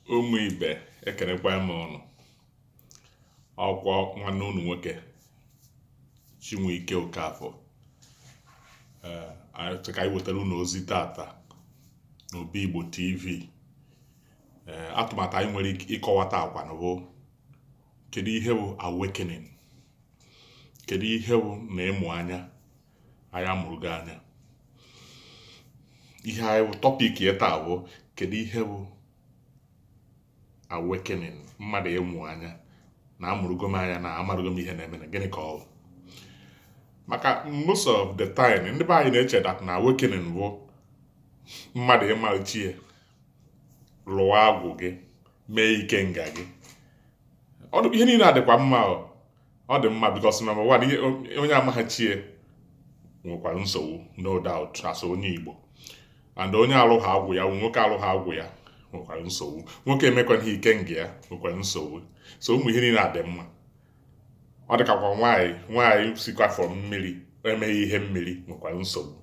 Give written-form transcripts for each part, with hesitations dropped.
ụmụ ibe ekenekwa m ụnụ. Ọkwọ nwanne unu nwoke Chinweike Okafọ anyị ka anyị wetara unu ozi tata n'Obi Igbo TV. Atụmatụ anyị nwere ịkọwata akwa na bụ kedu ihe bụ awakening, kedu ihe bụ na ịmụ anya anyị amụrụ anya. Ihe anyị bụ tọpik ya taa bụ kedu ihe bụ awakening, mmadụ ịmụ anya na amụrụgo m anya na amarụgo m ihe na-eme na gịnị ka ọ bụ. Maka most of the time ndị be anyị na-eche that na awakening bụ mmadụ ịmalite lụwa agwụ gị, mee ike nga gị. Ihe niile adịkwa mma, ọ dị mma because number one, onye amaghachie nwekwara nsogbu, no doubt, as onye Igbo, and onye alụghị agwụ ya, nwoke alụghị agwụ ya nwekwara nsogbu, nwoke emekwana ike nga ya nwekwara nsogbu. So ụmụ ihe niile adị mma. Ọ dịkakwa nwaanyị sikwa from mmiri emeghị ihe mmiri nwekwara nsogbu.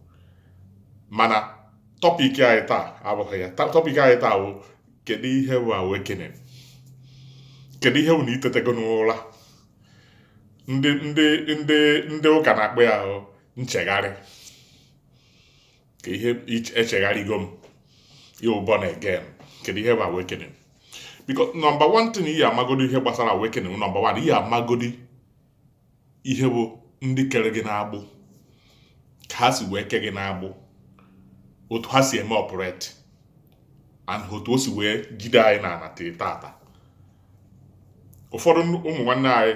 Mana tọpik anyị taa abụghị ya. Tọpik anyị taa bụ kedu ihe bụ awakening, kedu ihe bụ na itetego n'ụra. Ndị ụka na-akpọ ya nchegharị, ka ihe echegharịgo m, you born again. Kedu ihe bụ awakening? Because number one thing ihe amagodi ihe gbasara awakening, number one, ihe amagodi ihe bụ ndị kere gị n'agbụ, ka ha si wee ke gị n'agbụ, otu ha si eme operate, and otu o si wee jide anyị na ana tata. Ụfọdụ ụmụ nwanne anyị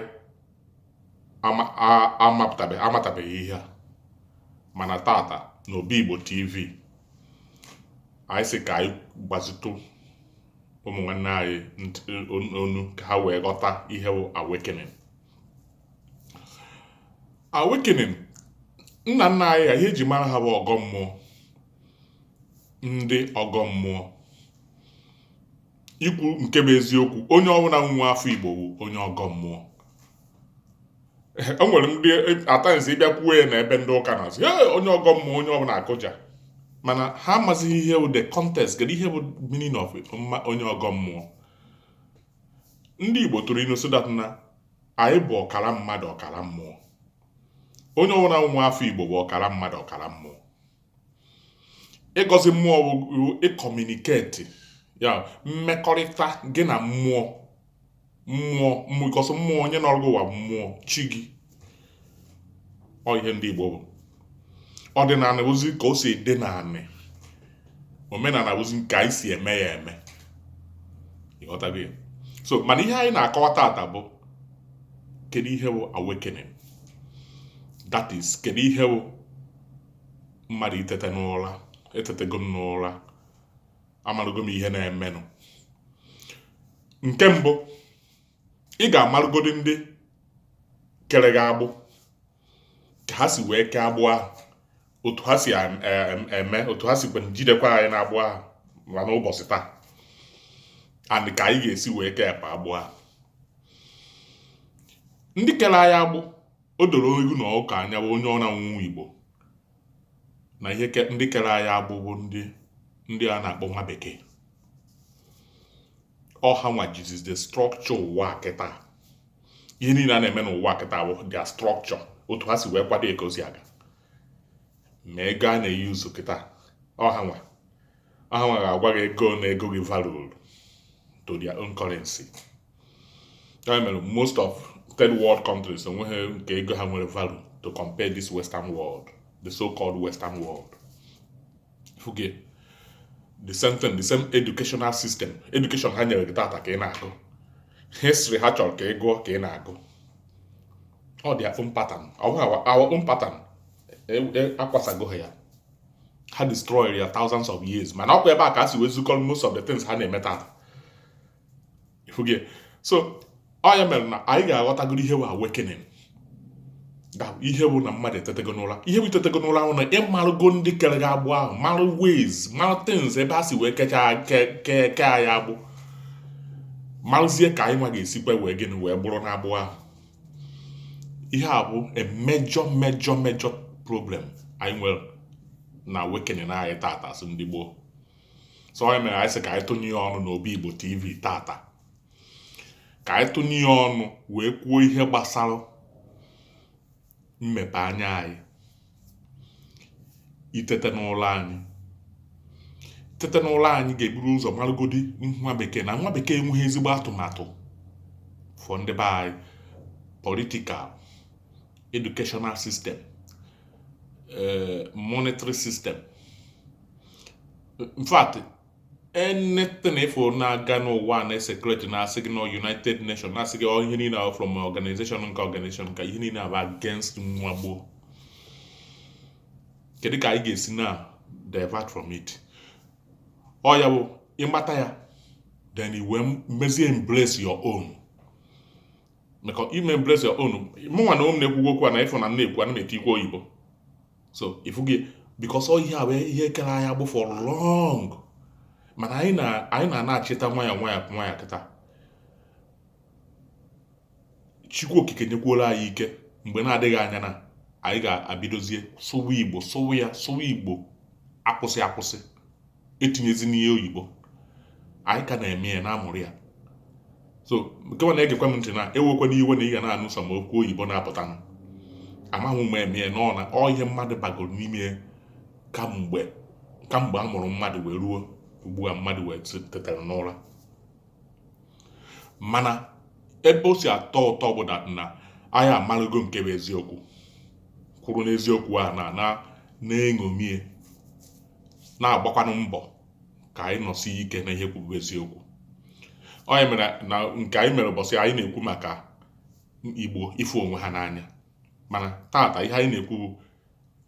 amatabeghị ihe a, mana tata n'Obi Igbo TV anyị sị ka anyị gbazitụ ụmụ nwanne anyị onu ka ha wee ghọta ihe bụ awakening. Awakening, nna nna anyị ihe eji mara ha bụ ọgọ mmụọ. Ndị ọgọ mmụọ, ikwu nke bụ eziokwu, onye ọbụla nwa afọ Igbo bụ onye ọgọ mmụọ. O nwere ndị atanyesi ịbịa kwuo ya na ebe ndị ụka na-asị onye ọgọ mmụọ, onye ọbụla akụja, mana ha amazighị ihe bụ the context, kedu ihe bụ meaning of onye ọgọ mmụọ. Ndị Igbo tụrụ inu so that na anyị bụ ọkara mmadụ ọkara mmụọ. Onye ọbụla nwa afọ Igbo bụ ọkara mmadụ ọkara mmụọ. Ịgọzi mmụọ bụ ịkọmuniketi, ya mmekọrịta gị na mmụọ. Ịgọzi mmụọ, onye nọrọ gị ụwa mmụọ, chi gị. Ọ ihe ndị Igbo bụ. Ọdịnala bụzi ka o si ede naanị, omenala bụzi nke anyị si eme ya eme. Ịghọtago ya? So mana ihe anyị na-akọwa tata bụ kedu ihe bụ awakening. That is, kedu ihe bụ mmadụ itete n'ụra, etetego m n'ụra, amarụgo m ihe na-emenụ. Nke mbụ, ị ga-amarụgodi ndị kere gị agbụ, ka ha si wee kee agbụ ahụ, otu ha si eme, otu ha si jidekwa anyị na agbụ ahụ ma n'ụbọchị taa, and ka anyị ga-esi wee kee pa agbụ ahụ. Ndị kere anyị agbụ, o doro egwu na ụka anya bụ onye ọna nwa Igbo na ihe ndị kere anyị agbụ bụ ndị a na-akpọ nwa bekee. Ọha nwa jizi the structure ụwa kịta. Ihe niile a na-eme n'ụwa kịta bụ their structure, otu ha si wee kwado ekozi aga. Ma ego a na-eyi ụzọ kịta, ọha nwa ga-agwa gị ego na ego gị value to their own currency. Ya mere most of third world countries enweghị nke ego ha nwere value to compare this western world, the so-called western world. Forget the same thing, the same educational system. Education ha nyere gị tata ka ị na-agụ, history ha chọrọ ka ị gụọ ka ị na-agụ. Ọ their own pattern, our own pattern. Akwasago ya, ha destroy ya thousands of years, mana ọkwa ebe a ka ha si wezukọ most of the things ha na-eme tata. Forget. So ọ ya mere na anyị ga-aghọtagoro ihe bụ awakening. Ihe bụ na mmadụ etetego n'ụra. Ihe bụ itetego n'ụra ahụ na ịmarụgo ndị kere gị agbụ ahụ, marụ ways, marụ things ebe ha si wee kee anyị agbụ, marụzie ka anyị nwa ga-esikwa wee gịnị wee bụrụ na agbụ ahụ. Ihe a bụ a major problem anyị nwere na awakening anyị tata asụ ndị Gboo. so onye mere anyị sị ka anyị tụnye ya ọnụ n'Obi Igbo TV tata, ka anyị tụnye ya ọnụ wee kwuo ihe gbasara mmepe anya anyị, itete n'ụlọ anyị. Tete n'ụlọ anyị ga-eburu ụzọ marụgodi nwa bekee, na nwa bekee enweghị ezigbo atụmatụ for ndị be anyị, political, educational system, monetary system. In fact, anything ifo na-aga n'ụwa na-secret na-asị gị na United Nations na-asị gị ihe niile from organization ka ihe niile aba against nwagbo. Kedu ka anyị ga-esi na divert from it? Ọ ya bụ ịmata ya, then you mezie embrace your own. Maka ime embrace your own, mụnwa na ụmụ na-ekwu okwu na ifo na na-ekwu ana m etikwa oyibo. So ifu gị, because all ihe kere anyị agbụ for long, mana anyị na-achịta nwaya kịta. Chukwu okike nyekwuola anyị ike, mgbe na-adịghị anya na anyị ga-abidozie sụwa Igbo akwụsị etinyezi n'ihe oyibo. Anyị ka na-eme ya na-amụrụ ya. So nke nwa na-egekwa m ntị na ewekwa n'iwe na ị ga na-anụ sọ ma okwu oyibo na-apụta. Amaghị m eme ya nọ na ọ ihe mmadụ bagoro n'ime kamgbe a mụrụ mmadụ wee ruo ugbu a mmadụ wee tetara n'ụra. Mana ebe o si atọ ụtọ bụ na anyị amalụgo nke bụ eziokwu, kwuru n'eziokwu a na-eṅomie, na-agbakwanụ mbọ ka anyị nọsi ike na ihe kwuru eziokwu. Onye mere na nke anyị mere ụbọchị anyị na-ekwu maka Igbo ife onwe ha n'anya, mana tata ihe anyị na-ekwu bụ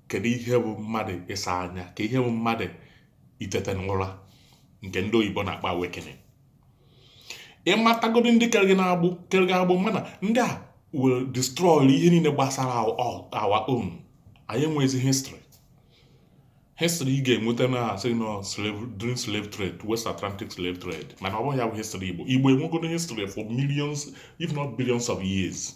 kedu ihe bụ mmadụ ịsa anya, ka ihe bụ mmadụ itete n'ụra, nke ndị oyibo na-akpọ awakening. Ịmatagodi ndị kere gị agbụ mana ndị a will destroy ihe niile gbasara our own. Anyị enwezi history ị ga-enweta na asị na during slave trade, West Atlantic slave trade, mana ọ bụghị ya bụ history Igbo. Igbo enwegodo history for millions if not billions of years.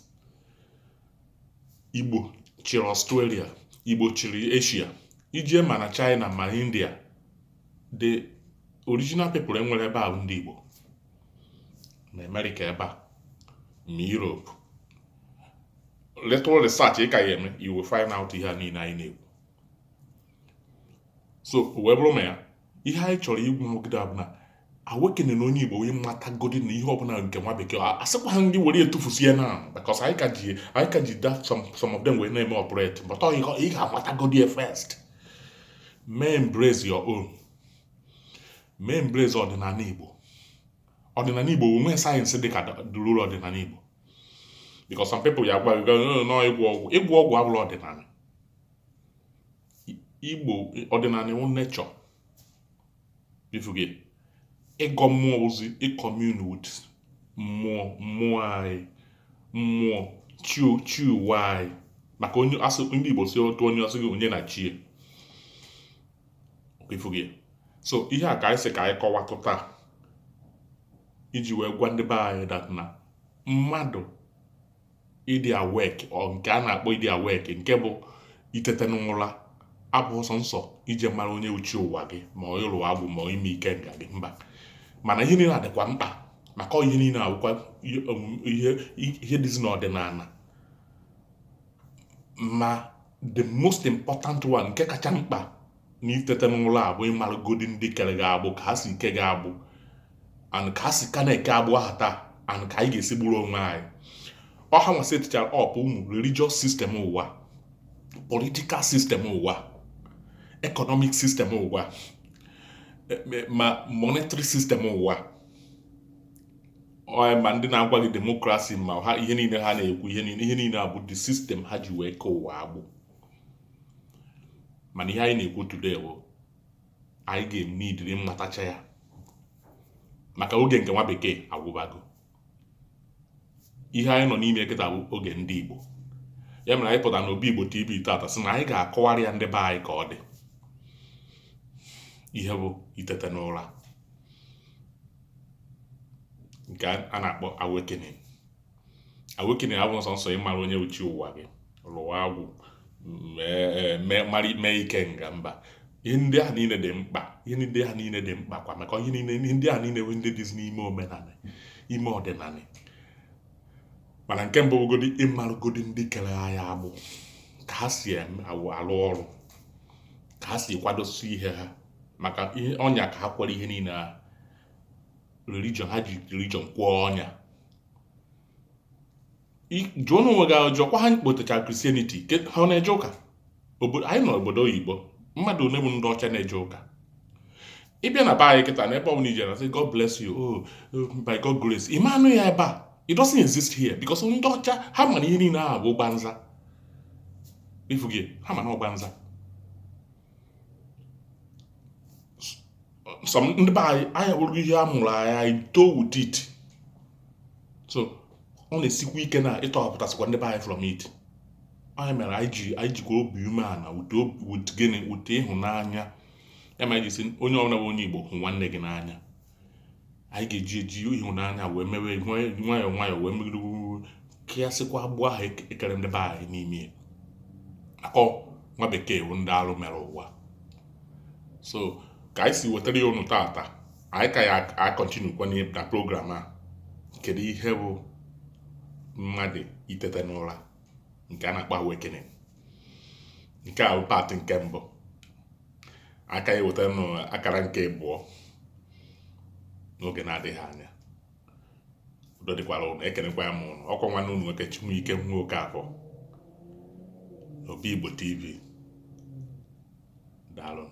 Igbo chịrị Australia, Igbo chịrị Asia, ije ma na China ma India. The original people enwere ebe ahụ ndị Igbo, na America ebe a, ma Europe. Little research ị ka ya eme, you will find out ihe a niile anyị na-ekwu. So wee bụrụ ma ya, ihe anyị chọrọ igwu n'ogide a bụ na awakening na onye Igbo wee matagodi na ihe ọbụla nke nwa bekee asịkwa ha ndị were etufusie na, because anyị ka ji that some of them wee na-eme operate, but ị ga-amatagodi ya first. Mee embrace your own. Mee embrace ọdịnala Igbo. Ọdịnala Igbo onwe sayensị dị ka duru ọdịnala Igbo, because some people ya gwa no ịgwọ ọgwụ abụrụ ọdịnala Igbo. Ọdịnala iwu nature. Ifuge ịgọ mmụọ ozi, ịcommune with mmụọ anyị, mmụọ chi ụwa anyị. Maka onye asị ndị Igbo si otu onye ọsị gị onye na chie. Ifuge. So ihe a ka anyị sị ka anyị kọwatụ taa, iji wee gwa ndị be anyị that na mmadụ ịdị awake, ọ nke a na-akpọ ịdị awake, nke bụ itete n'ụra, abụ ọsọ nsọ ije mara onye uchi ụwa gị, ma ọ ịrụ agwụ, ma ime ike nga gị, mba. Mana ihe niile adịkwa mkpa, maka ihe niile abụkwa ihe dịzi n'ọdịnala. Ma the most important one, nke kacha mkpa na itete n'ụra abụ ịmaragodi ndị kere gị agbụ, ka ha si ike gị agbụ, and ka ha si ka na-eke agbụ aha taa, and ka anyị ga-esi gburu onwe anyị. Ọha nwasị etichara ọpụ ụmụ religious system ụwa, political system ụwa, economic system ụwa, ma monetary system ụwa. Ma ndị na-agwa gị democracy, ma ha ihe niile ha na-ekwu, ihe niile abụ the system ha ji wee ke ụwa agbụ. Mana ihe anyị na-ekwu today bụ anyị ga-emidiri mmatacha ya, maka oge nke nwa bekee agwụbago. Ihe anyị nọ n'ime kịta bụ oge ndị Igbo. Ya mere anyị pụtara n'Obi Igbo TV tata sị na anyị ga-akọwarị ya ndị be anyị ka ọ dị. Ihe bụ itete n'ụra, nke a na-akpọ awakening. Awakening abụ nsọ ịmara onye uchi ụwa gị, lụwa agwụ, mee ike nga, mba. ihe ndị a niile dị mkpa kwa maka ihe ndị a niile bụ ndị dịzi n'ime omenala ime ọdịnala. Mana nke mbụ bụgodi ịmarụgodi ndị kere anyị agbụ ka ha si alụ ọrụ, ka ha si kwadosi ihe ha, maka ihe ọnya ka ha kwere ihe niile ha religion, ha ji religion kwụọ ọnya. Jụọ n'onwe gị ajụjụ, kwa ha kpotecha Christianity ha na-eje ụka? Anyị nọ obodo oyibo, mmadụ one bụ ndị ọcha na-eje ụka? Ịbịa na be anyị kịta na ebe ọ bụla ije na sị God bless you, by God grace, ị ma anụ ya ebe a. It doesn't exist here because ndị ọcha ha mana ihe niile ahụ bụ gbanza. Ifu gị ha mana ọgbanza. Some ndị be anyị bụrụ ihe a mụrụ anyị told with it. So ọ na-esikwa ike na ịtọhapụtasịkwa ndị be anyị from it. Anyị mere anyị jikwa obi umeala wit gịnị, wit ịhụnanya. Ya ma anyị ji sị onye ọbụla bụ onye Igbo hụ nwanne gị n'anya. Anyị ga-eji ịhụnanya wee mewe nwayọọ wee megide kịasịkwa agbụ ahụ ekere ndị be anyị n'ime akọ nwa bekee bụ ndị arụ mere ụwa. So ka anyị si wetara ya unu tata, anyị ka ya akọntinu kwenye na program a, kedu ihe bụ mmadụ itete n'ụra nke a na-akpọ awakening. Nke a bụ paatị nke mbụ. Aka ya wetara n'akara nke abụọ n'oge na-adịghị anya. Udo dịkwara unu, ekenekwa ya m unu. Ọkwa nwanne unu nwoke Chimuike Nwokafọ n'Obi Igbo TV. Daalụ.